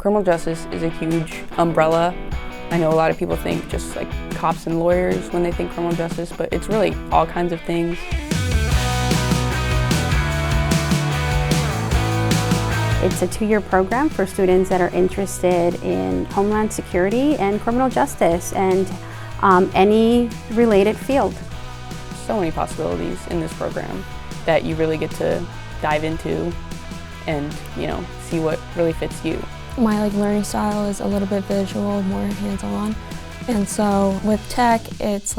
Criminal justice is a huge umbrella. I know a lot of people think just like cops and lawyers when they think criminal justice, but it's really all kinds of things. It's a 2-year program for students that are interested in Homeland Security and criminal justice and any related field. So many possibilities in this program that you really get to dive into and, see what really fits you. My learning style is a little bit visual, more hands-on. And so with tech, it's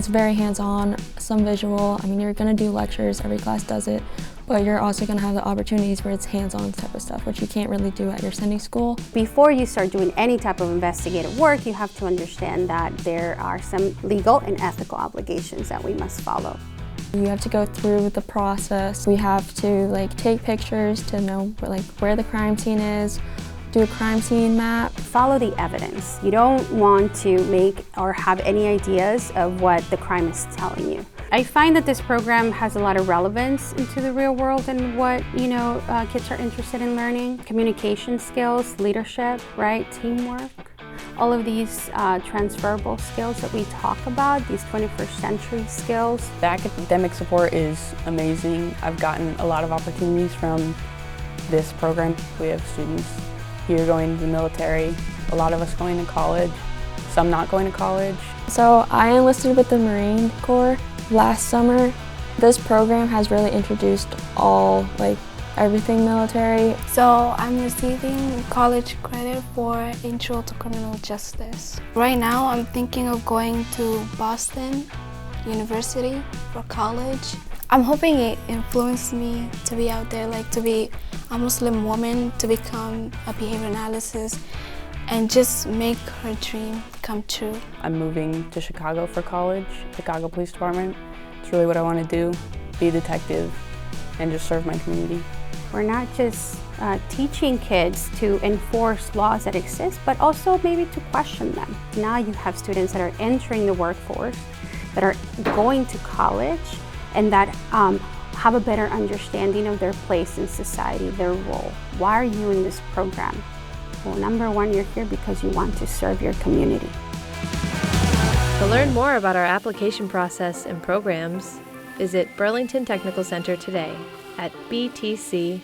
very hands-on, some visual. I mean, you're gonna do lectures, every class does it, but you're also gonna have the opportunities where it's hands-on type of stuff, which you can't really do at your sending school. Before you start doing any type of investigative work, you have to understand that there are some legal and ethical obligations that we must follow. You have to go through the process. We have to take pictures to know where the crime scene is, do a crime scene map. Follow the evidence. You don't want to make or have any ideas of what the crime is telling you. I find that this program has a lot of relevance into the real world and what kids are interested in learning. Communication skills, leadership, right, teamwork. All of these transferable skills that we talk about, these 21st century skills. The academic support is amazing. I've gotten a lot of opportunities from this program. We have students here going to the military, a lot of us going to college, some not going to college. So I enlisted with the Marine Corps last summer. This program has really introduced everything military. So I'm receiving college credit for Intro to Criminal Justice. Right now I'm thinking of going to Boston University for college. I'm hoping it influenced me to be out there, to be a Muslim woman, to become a behavior analyst and just make her dream come true. I'm moving to Chicago for college, Chicago Police Department. It's really what I want to do, be a detective and just serve my community. We're not just teaching kids to enforce laws that exist, but also maybe to question them. Now you have students that are entering the workforce, that are going to college, and that have a better understanding of their place in society, their role. Why are you in this program? Well, number one, you're here because you want to serve your community. To learn more about our application process and programs, visit Burlington Technical Center today at btc.bsdvt.org.